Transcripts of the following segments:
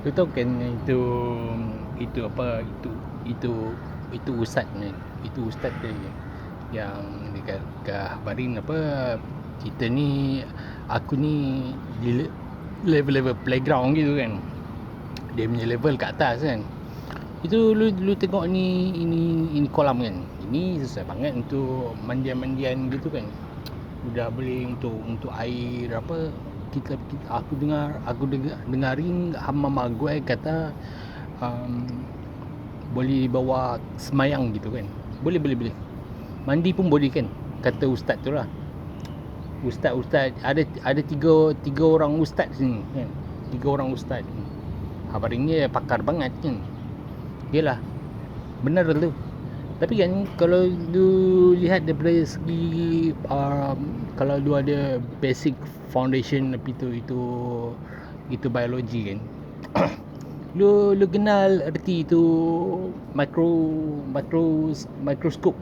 Lu tahu kan itu apa itu itu ustaz ni. Itu ustaz dia yang dekat khabarin apa kita ni, aku ni di level playground gitu kan. Dia punya level kat atas kan. Itu lu tengok ni, ini kolam kan. Ini sesuai banget untuk mandian-mandian gitu kan. Dah boleh untuk air apa, aku dengarin mama gue kata boleh bawa semayang gitu kan. Boleh. Mandi pun boleh kan, kata ustaz tu lah. Ustaz ada tiga orang ustaz sini kan. 3 orang ustaz. Habaringnya pakar banget kan. Yalah, benar tu. Tapi kan kalau lu lihat daripada segi kalau lu ada basic foundation itu biologi kan. lu kenal erti itu mikroskop.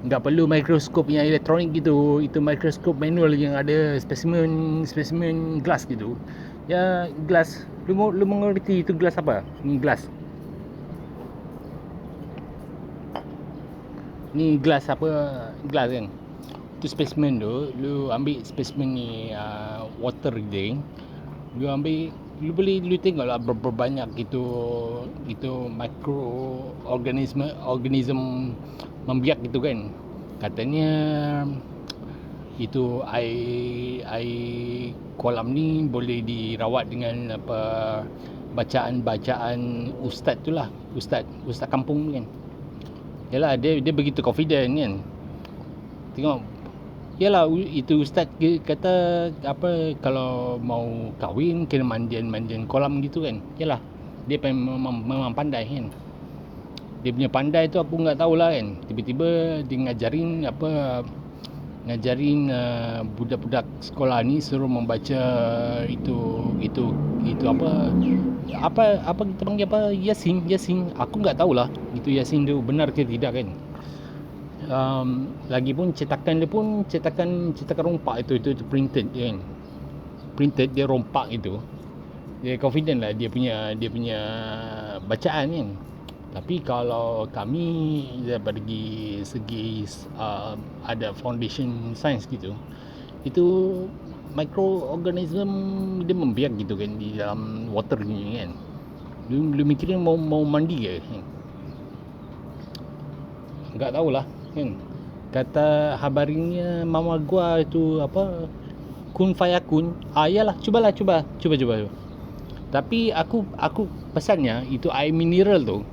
Enggak perlu mikroskop yang elektronik gitu, itu mikroskop manual yang ada spesimen glass gitu. Ya, glass. Lu mengerti itu glass apa? Ni glass. Ni glass apa? Glass kan. Tu spesimen tu, lu ambil spesimen ni water gitu. Lu boleh tengoklah berapa banyak itu organism membiak gitu kan. Katanya itu air kolam ni boleh dirawat dengan apa, bacaan ustaz tu lah, ustaz kampung ni kan. Yalah, dia begitu confident kan. Tengok, yalah, itu ustaz kata apa, kalau mau kahwin kena mandian kolam gitu kan. Yalah, dia memang pandai kan. Dia punya pandai tu aku enggak tahulah kan. Tiba-tiba dia ngajarin budak-budak sekolah ni suruh membaca itu apa kita panggil apa, Yasin. Aku enggak tahulah itu Yasin tu benar ke tidak kan. Lagipun cetakan dia pun cetakan rompak itu printed kan. Printed, dia rompak itu. Dia confident lah dia punya bacaan kan. Tapi kalau kami daripada segi ada foundation science gitu, itu microorganism dia membiak gitu kan di dalam water ni kan. Lu mikirin mau mandi ke kan? Enggak tahulah kan. Kata habaringnya mama gua itu apa, kun fayakun. Yalah, cuba. Tapi aku pesannya itu air mineral tu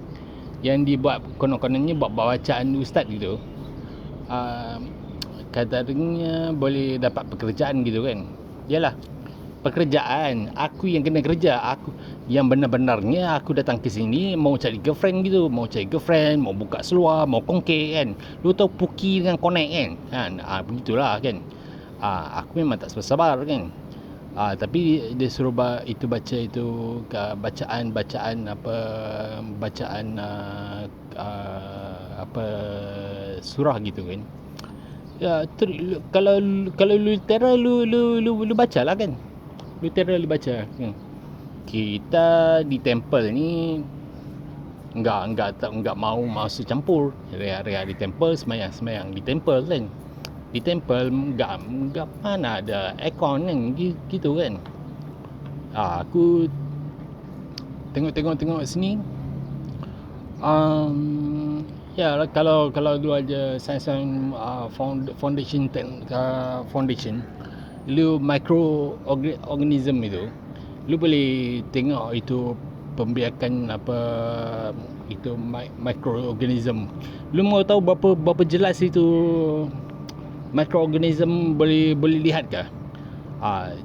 yang dibuat konon-kononnya buat bacaan ustaz gitu. Katanya boleh dapat pekerjaan gitu kan. Yalah, pekerjaan, aku yang kena kerja. Aku yang benar-benarnya aku datang ke sini mau cari girlfriend gitu, mau buka seluar, mau kongkek kan. Lu tahu puki dengan connect kan. Begitulah kan. Aku memang tak sabar kan. Tapi dia suruh baca itu bacaan apa surah gitu kan. Ya, kalau literal lu bacalah kan. Literal lu baca kan. Kita di temple ni enggak mau masuk campur. Ria di temple, semayang di temple kan. Di temple enggak mana ada aircon kan gitu kan. Aku tengok sini. Ya, kalau lu ada science foundation lu microorganism itu, lu boleh tengok itu pembiakan apa itu microorganism. Lu mau tahu berapa jelas itu microorganism boleh lihat ke?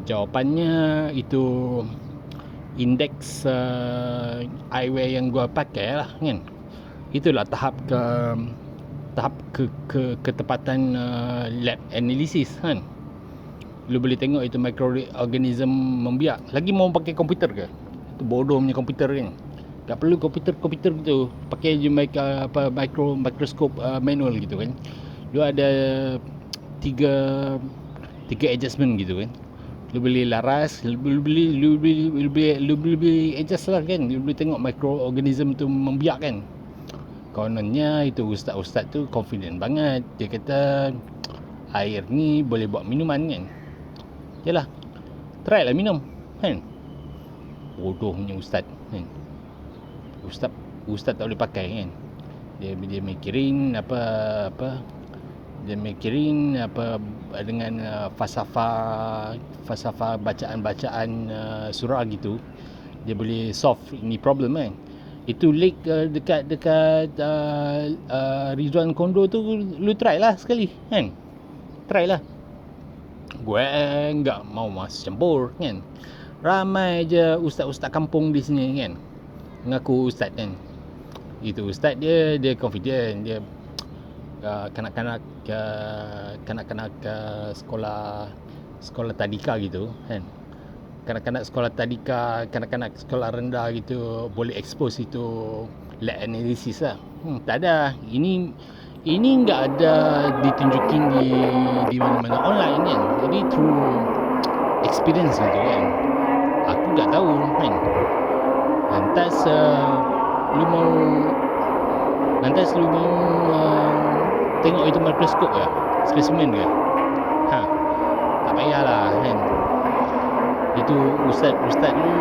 Jawapannya itu indeks eyewear yang gua pakai lah kan. Itulah tahap ketepatan lab analysis kan. Lu boleh tengok itu microorganism membiak. Lagi mau pakai komputer ke? Itu bodoh punya komputer kan. Tak perlu komputer gitu. Pakai je microscope manual gitu kan. Lu ada tiga adjustment gitu kan. Lu boleh laras, lu boleh adjust lah kan. Lu boleh tengok mikroorganism tu membiak kan. Kononnya itu ustaz-ustaz tu confident banget. Dia kata air ni boleh buat minuman kan. Yalah, try lah minum kan. Bodohnya ustaz kan. Ustaz tak boleh pakai kan. Dia mikirin apa dia mikirin apa dengan falsafah bacaan-bacaan surah gitu. Dia boleh solve ni problem kan. Itu link dekat Rizwan Kondo tu, lu try lah sekali kan. Try lah. Gue enggak mau masuk campur kan. Ramai je ustaz-ustaz kampung di sini kan, mengaku ustaz kan. Itu ustaz dia confident. Dia kanak-kanak sekolah tadika gitu kan. Kanak-kanak sekolah tadika, kanak-kanak sekolah rendah gitu boleh expose itu lab analysis lah. Tak ada. Ini enggak ada ditunjukin di mana-mana online kan. Jadi through experience gitu kan. Aku tak tahu kan. Lantas lu mau tengok itu mikroskop ke? Spesimen ke? Tak payahlah kan. Itu ustaz ni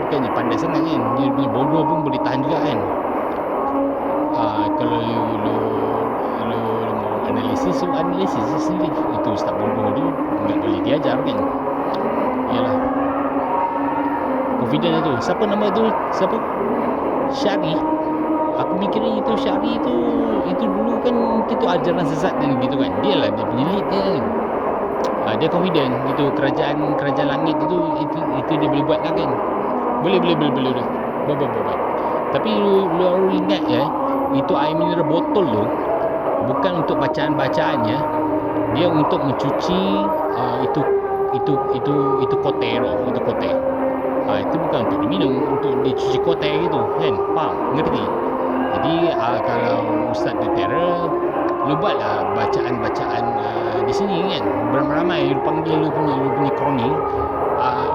bukannya pandai sangat kan. Dia punya bodoh pun boleh tahan juga kan. Kalau lu mau analisis sendiri. Itu ustaz bodoh tu enggak boleh diajar kan. Yalah, confident itu. Siapa nama tu? Siapa? Syari. Aku mikirin itu Syari itu dulu kan kita ajaran sesat kan gitu kan. Dia lah dia penyelit kan. Dia confident itu kerajaan langit itu dia boleh buat kan. Boleh. Buat. Tapi lu harus ingat ya, itu air mineral botol tu bukan untuk bacaan-bacaannya. Dia untuk mencuci itu kote tu, itu kote. Itu bukan untuk diminum, untuk dicuci kote gitu kan. Faham? Ngerti? Jadi kalau ustaz tu terror, lu buatlah bacaan-bacaan di sini kan. Beramai-ramai lu panggil lu punya kroni,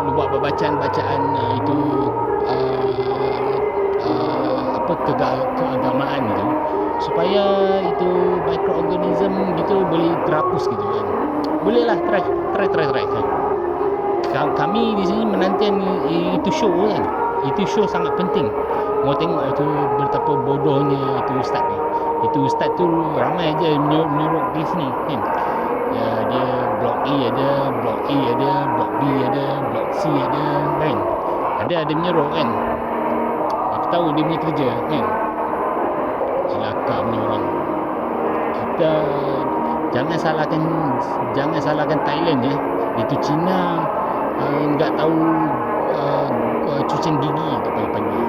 lu buat bacaan-bacaan itu keagamaan gitu, supaya itu mikroorganism gitu boleh terhapus gitu kan. Boleh lah, try kan. Kami di sini menantikan itu show kan. Itu show sangat penting. Mau tengok itu betapa bodohnya itu ustaz ni. Itu ustaz tu ramai je menyuruh di sini kan. Dia blok E ada, blok A ada, blok B ada, blok C ada kan. Ada menyuruh kan. Aku tahu dia punya kerja kan. Celaka punya orang. Kita jangan salahkan Thailand ya. Itu Cina enggak tahu cucian gigi tu pagi-pagi.